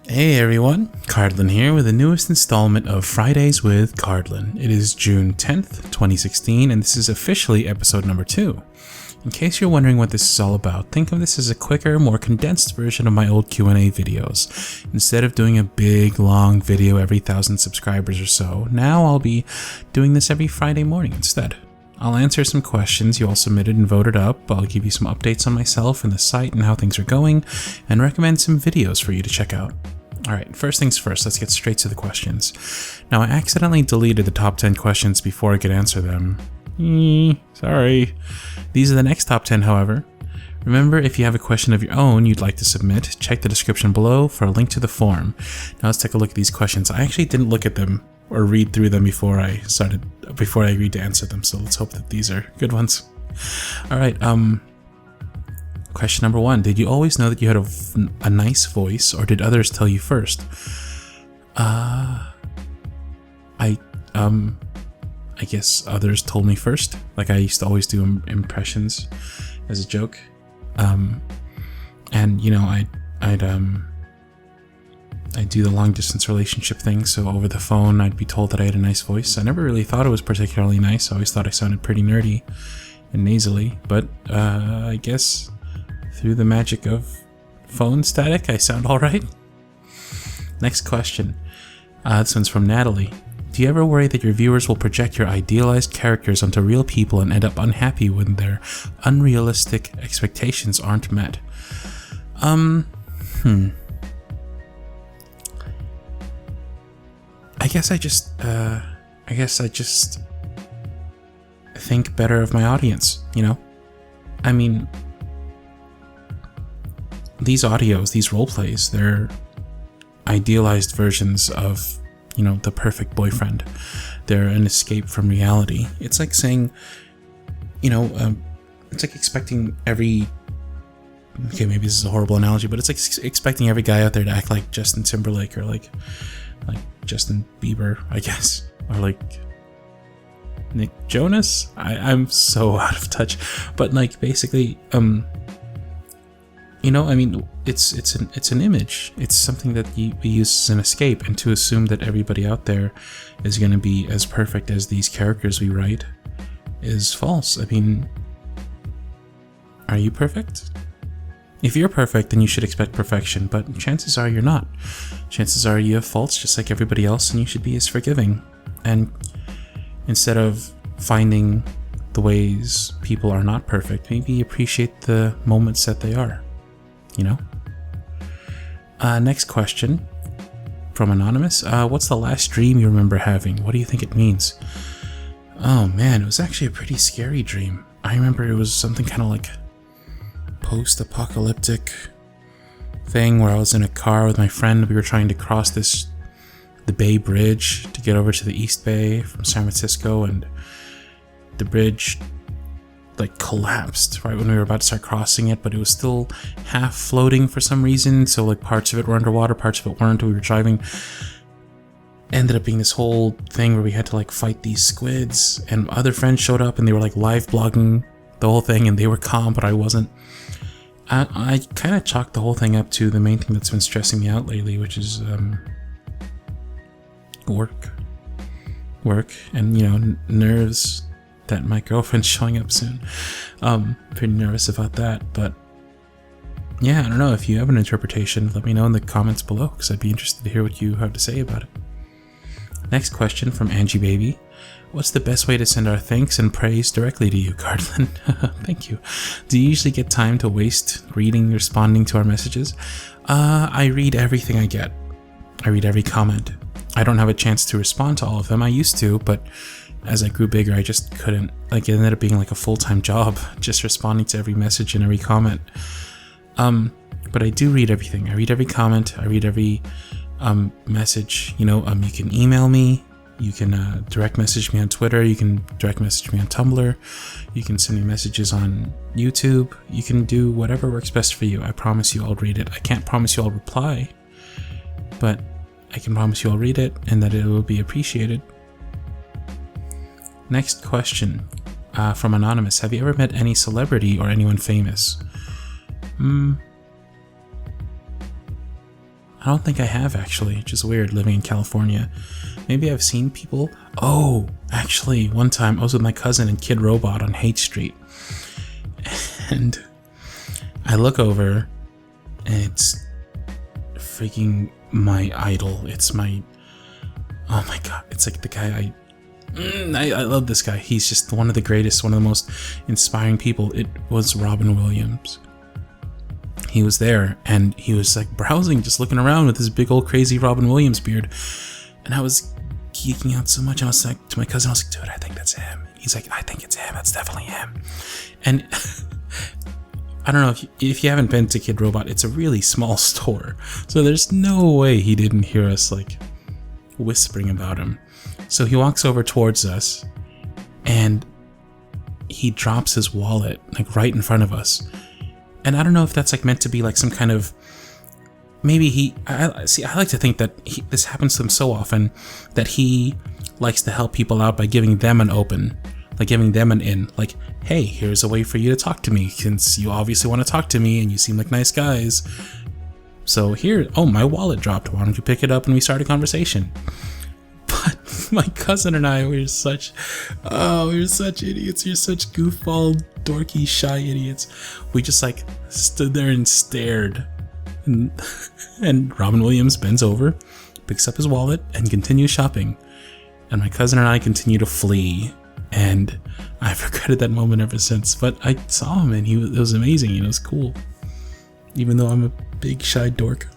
Hey everyone, Cardlin here with the newest installment of Fridays with Cardlin. It is June 10th, 2016, and this is officially episode number 2. In case you're wondering what this is all about, think of this as a quicker, more condensed version of my old Q&A videos. Instead of doing a big, long video every 1,000 subscribers or so, now I'll be doing this every Friday morning instead. I'll answer some questions you all submitted and voted up, I'll give you some updates on myself and the site and how things are going, and recommend some videos for you to check out. Alright, first things first, let's get straight to the questions. Now, I accidentally deleted the top 10 questions before I could answer them. Sorry. These are the next top 10, however. Remember, if you have a question of your own you'd like to submit, check the description below for a link to the form. Now let's take a look at these questions. I actually didn't look at them or read through them before I agreed to answer them, so let's hope that these are good ones. Alright, question number 1. Did you always know that you had a nice voice, or did others tell you first? I guess others told me first. Like, I used to always do impressions as a joke. And you know, I'd do the long distance relationship thing, so over the phone I'd be told that I had a nice voice. I never really thought it was particularly nice. I always thought I sounded pretty nerdy and nasally, but I guess through the magic of phone static, I sound alright. Next question. This one's from Natalie. Do you ever worry that your viewers will project your idealized characters onto real people and end up unhappy when their unrealistic expectations aren't met? I guess I just think better of my audience, you know? I mean, these audios, these roleplays, they're idealized versions of, you know, the perfect boyfriend. They're an escape from reality. It's like saying, you know, it's like expecting maybe this is a horrible analogy, but it's like expecting every guy out there to act like Justin Timberlake or like Justin Bieber, I guess, or like Nick Jonas. I'm so out of touch, but like basically, you know, I mean, it's an image. It's something that we use as an escape, and to assume that everybody out there is going to be as perfect as these characters we write is false. I mean, are you perfect? If you're perfect, then you should expect perfection, but chances are you're not. Chances are you have faults just like everybody else, and you should be as forgiving. And instead of finding the ways people are not perfect, maybe appreciate the moments that they are. You know? Next question from Anonymous. What's the last dream you remember having? What do you think it means? Oh man, it was actually a pretty scary dream. I remember it was something kind of like post-apocalyptic thing where I was in a car with my friend. We were trying to cross the Bay Bridge to get over to the East Bay from San Francisco, and the bridge like collapsed right when we were about to start crossing it, but it was still half floating for some reason, so like parts of it were underwater, parts of it weren't. We were driving. Ended up being this whole thing where we had to like fight these squids, and other friends showed up and they were like live blogging the whole thing, and they were calm, but I wasn't. I kind of chalked the whole thing up to the main thing that's been stressing me out lately, which is work, and you know, nerves that my girlfriend's showing up soon. Pretty nervous about that, but yeah, I don't know. If you have an interpretation, let me know in the comments below, because I'd be interested to hear what you have to say about it. Next question from Angie Baby. What's the best way to send our thanks and praise directly to you, Cardlin? Thank you. Do you usually get time to waste responding to our messages? I read everything I get. I read every comment. I don't have a chance to respond to all of them. I used to, but as I grew bigger, I just couldn't. Like, it ended up being like a full-time job, just responding to every message and every comment. But I do read everything. I read every comment. I read every message. You know, you can email me. You can direct message me on Twitter. You can direct message me on Tumblr. You can send me messages on YouTube. You can do whatever works best for you. I promise you I'll read it. I can't promise you I'll reply, but I can promise you I'll read it and that it will be appreciated. Next question from Anonymous. Have you ever met any celebrity or anyone famous? don't think I have, actually. It's just weird living in California. Maybe I've seen people. Oh, actually, one time I was with my cousin and Kid Robot on Haight Street. And I look over and it's freaking my idol. It's my... Oh my god. It's like the guy I love this guy. He's just one of the greatest, one of the most inspiring people. It was Robin Williams. He was there and he was like browsing, just looking around with his big old crazy Robin Williams beard. And I was geeking out so much. I was like, to my cousin, I was like, dude, I think that's him. He's like, I think it's him. That's definitely him. And I don't know if you haven't been to Kid Robot, it's a really small store. So there's no way he didn't hear us like whispering about him. So he walks over towards us and he drops his wallet like right in front of us. And I don't know if that's like meant to be like some kind of, maybe I like to think that this happens to him so often that he likes to help people out by giving them an open, like giving them an in, like, hey, here's a way for you to talk to me since you obviously want to talk to me and you seem like nice guys. So here, oh, my wallet dropped. Why don't you pick it up and we start a conversation? But my cousin and I, we were such idiots. You're such goofball, dorky, shy idiots. We just like stood there and stared. And Robin Williams bends over, picks up his wallet, and continues shopping. And my cousin and I continue to flee. And I've regretted that moment ever since. But I saw him and it was amazing. It was cool. Even though I'm a big, shy dork.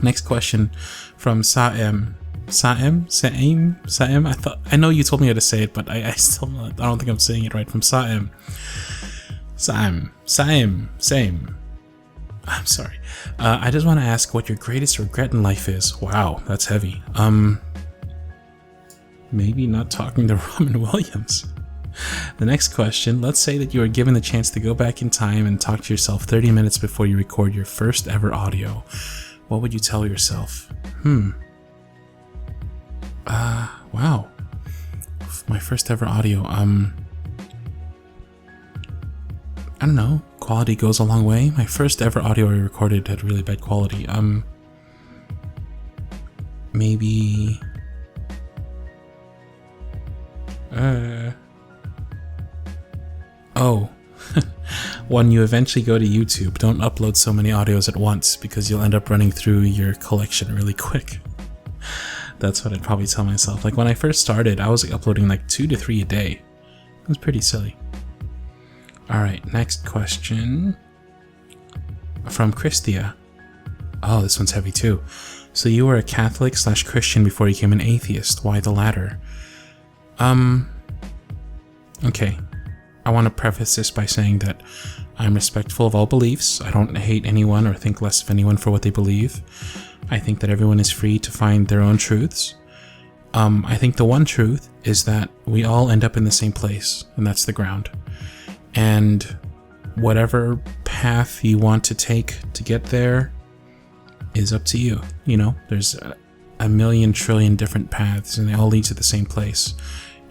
Next question from Saem. Saem? I know you told me how to say it, but I don't think I'm saying it right. From Saem. Same. I'm sorry. I just want to ask what your greatest regret in life is. Wow, that's heavy. Maybe not talking to Robin Williams. The next question, let's say that you are given the chance to go back in time and talk to yourself 30 minutes before you record your first ever audio. What would you tell yourself? Wow. My first ever audio. I don't know. Quality goes a long way. My first ever audio I recorded had really bad quality. Maybe... Oh. When you eventually go to YouTube, don't upload so many audios at once because you'll end up running through your collection really quick. That's what I'd probably tell myself. Like when I first started, I was uploading like 2 to 3 a day. It was pretty silly. Alright, next question. From Christia. Oh, this one's heavy too. So you were a Catholic/Christian before you became an atheist. Why the latter? Okay. I want to preface this by saying that I'm respectful of all beliefs. I don't hate anyone or think less of anyone for what they believe. I think that everyone is free to find their own truths. I think the one truth is that we all end up in the same place, and that's the ground. And whatever path you want to take to get there is up to you. You know, there's a million trillion different paths, and they all lead to the same place.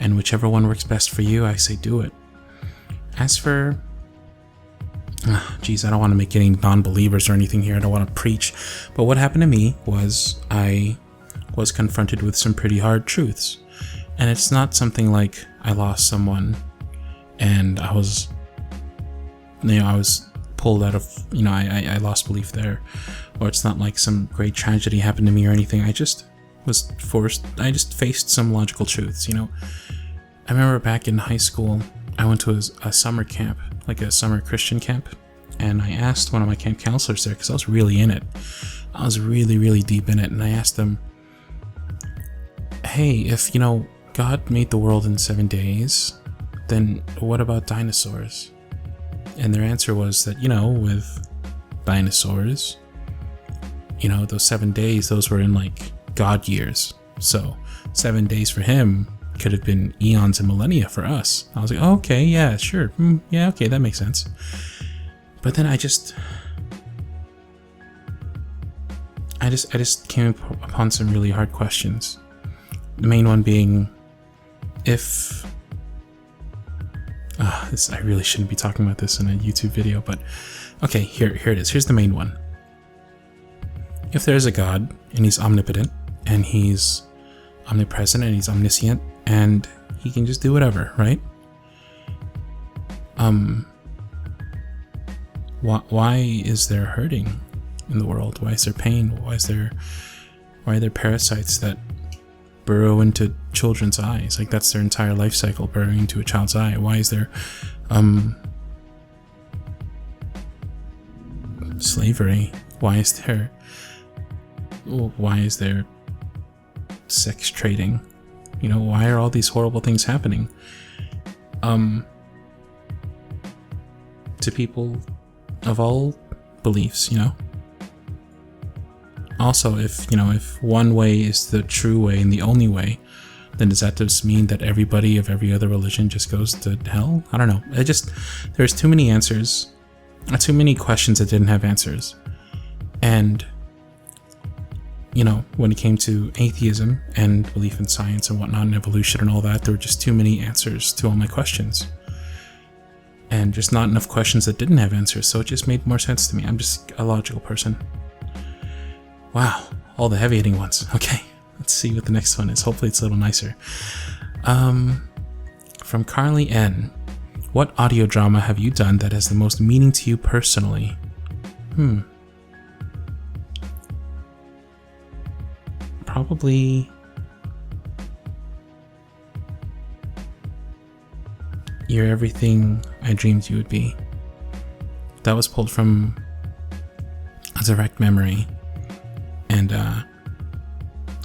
And whichever one works best for you, I say do it. As for... Geez, I don't want to make any non-believers or anything here. I don't want to preach. But what happened to me was I was confronted with some pretty hard truths. And it's not something like I lost someone and I was pulled out of, I lost belief there. Or it's not like some great tragedy happened to me or anything. I just faced some logical truths, I remember back in high school, I went to a summer camp, like a summer Christian camp, and I asked one of my camp counselors there, because I was really in it. I was really, really deep in it, and I asked them, hey, if, God made the world in 7 days, then what about dinosaurs? And their answer was that, with dinosaurs, those 7 days, those were in like God years. So 7 days for him could have been eons and millennia for us. I was like, oh, okay, yeah, sure. Yeah, okay, that makes sense. But then I just came upon some really hard questions. The main one being, if... I really shouldn't be talking about this in a YouTube video, but... Okay, here it is. Here's the main one. if there's a God and he's omnipotent and he's omnipresent and he's omniscient and he can just do whatever, right? Why is there hurting in the world? Why is there pain? Why are there parasites that burrow into children's eyes? Like, that's their entire life cycle, burrowing into a child's eye. Why is there slavery? Why is there sex trading? You know, why are all these horrible things happening to people of all beliefs, you know? Also, if one way is the true way and the only way, then does that just mean that everybody of every other religion just goes to hell? I don't know. There's too many answers, too many questions that didn't have answers. And, you know, when it came to atheism and belief in science and whatnot and evolution and all that, there were just too many answers to all my questions. And just not enough questions that didn't have answers, so it just made more sense to me. I'm just a logical person. Wow, all the heavy-hitting ones. Okay, let's see what the next one is. Hopefully it's a little nicer. From Carly N. What audio drama have you done that has the most meaning to you personally? Probably You're Everything I Dreamed You Would Be. That was pulled from a direct memory. And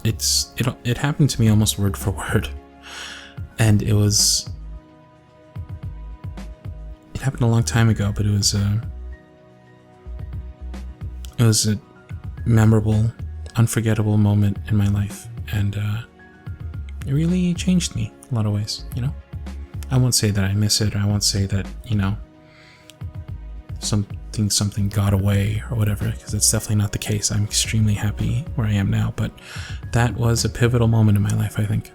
it happened to me almost word for word, and it happened a long time ago, but it was a memorable, unforgettable moment in my life, and it really changed me in a lot of ways. You know, I won't say that I miss it, or I won't say that, you know, something got away or whatever, because that's definitely not the case. I'm extremely happy where I am now, but that was a pivotal moment in my life, I think.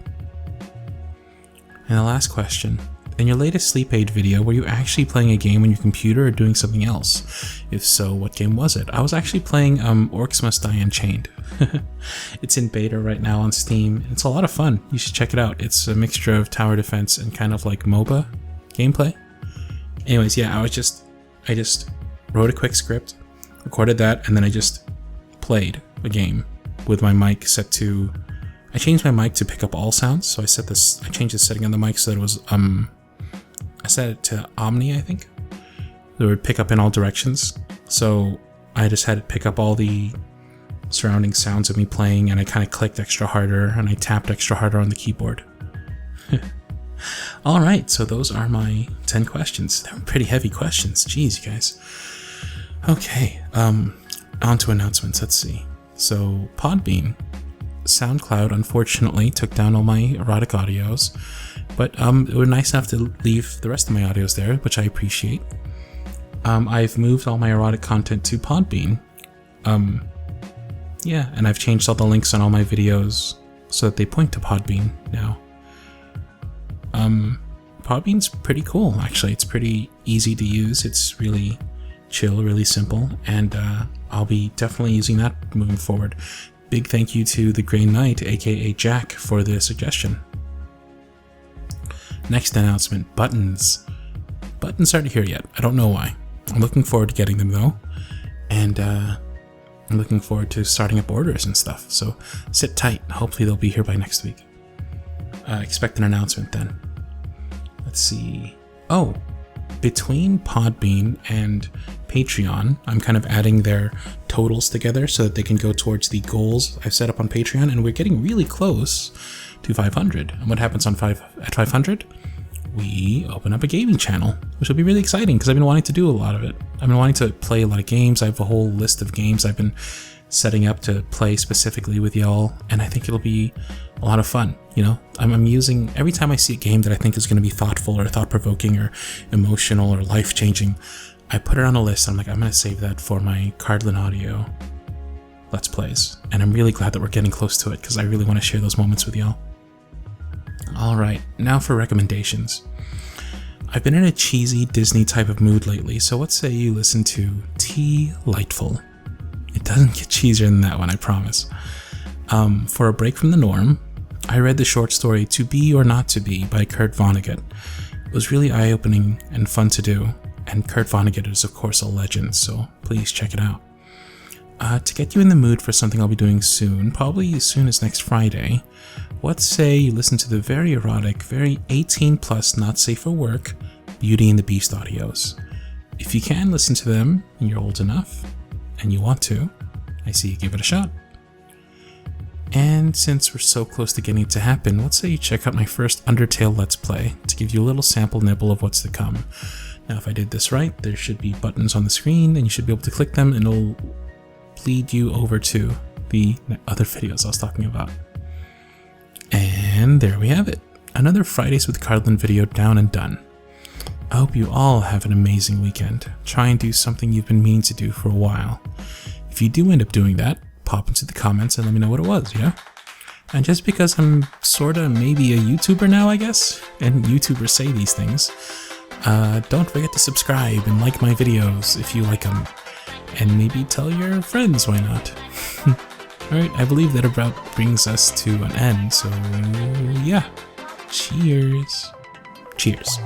And the last question: in your latest sleep aid video, were you actually playing a game on your computer or doing something else? If so, what game was it? I was actually playing Orcs Must Die Unchained. It's in beta right now on Steam. It's a lot of fun. You should check it out. It's a mixture of tower defense and kind of like MOBA gameplay. Anyways, yeah, I just wrote a quick script, recorded that, and then I just played a game with my mic set to... I changed my mic to pick up all sounds, so I changed the setting on the mic so that it was, I set it to Omni, I think. It would pick up in all directions, so I just had it pick up all the surrounding sounds of me playing, and I kind of clicked extra harder, and I tapped extra harder on the keyboard. Alright, so those are my 10 questions. They were pretty heavy questions. Jeez, you guys. Okay, on to announcements. Let's see. So, Podbean. SoundCloud, unfortunately, took down all my erotic audios, but it was nice enough to leave the rest of my audios there, which I appreciate. I've moved all my erotic content to Podbean. Yeah, and I've changed all the links on all my videos so that they point to Podbean now. Podbean's pretty cool, actually. It's pretty easy to use. It's really chill, really simple, and I'll be definitely using that moving forward. Big thank you to the Grey Knight, aka Jack, for the suggestion. Next announcement: buttons. Buttons aren't here yet. I don't know why. I'm looking forward to getting them though, and I'm looking forward to starting up orders and stuff. So sit tight. Hopefully they'll be here by next week. Expect an announcement then. Let's see. Oh, between Podbean and Patreon, I'm kind of adding their totals together so that they can go towards the goals I've set up on Patreon, and we're getting really close to 500. And what happens at 500? We open up a gaming channel, which will be really exciting because I've been wanting to do a lot of it. I've been wanting to play a lot of games. I have a whole list of games I've been setting up to play specifically with y'all, and I think it'll be a lot of fun. You know, I'm using, every time I see a game that I think is going to be thoughtful or thought-provoking or emotional or life-changing, I put it on a list. I'm like, I'm going to save that for my Cardlin audio Let's Plays, and I'm really glad that we're getting close to it because I really want to share those moments with y'all. Alright, now for recommendations. I've been in a cheesy Disney type of mood lately, so let's say you listen to Tea Lightful. It doesn't get cheesier than that one, I promise. For a break from the norm, I read the short story To Be or Not to Be by Kurt Vonnegut. It was really eye-opening and fun to do, and Kurt Vonnegut is of course a legend, so please check it out. To get you in the mood for something I'll be doing soon, probably as soon as next Friday, let's say you listen to the very erotic, very 18 plus not safe for work Beauty and the Beast audios. If you can listen to them and you're old enough and you want to, I say you give it a shot. And since we're so close to getting it to happen, let's say you check out my first Undertale Let's Play to give you a little sample nibble of what's to come. Now if I did this right, there should be buttons on the screen and you should be able to click them and it'll lead you over to the other videos I was talking about. And there we have it. Another Fridays with Cardlin video down and done. I hope you all have an amazing weekend. Try and do something you've been meaning to do for a while. If you do end up doing that, pop into the comments and let me know what it was, yeah? And just because I'm sorta maybe a YouTuber now, I guess, and YouTubers say these things, don't forget to subscribe and like my videos if you like them. And maybe tell your friends, why not? Alright, I believe that about brings us to an end, so yeah. Cheers. Cheers.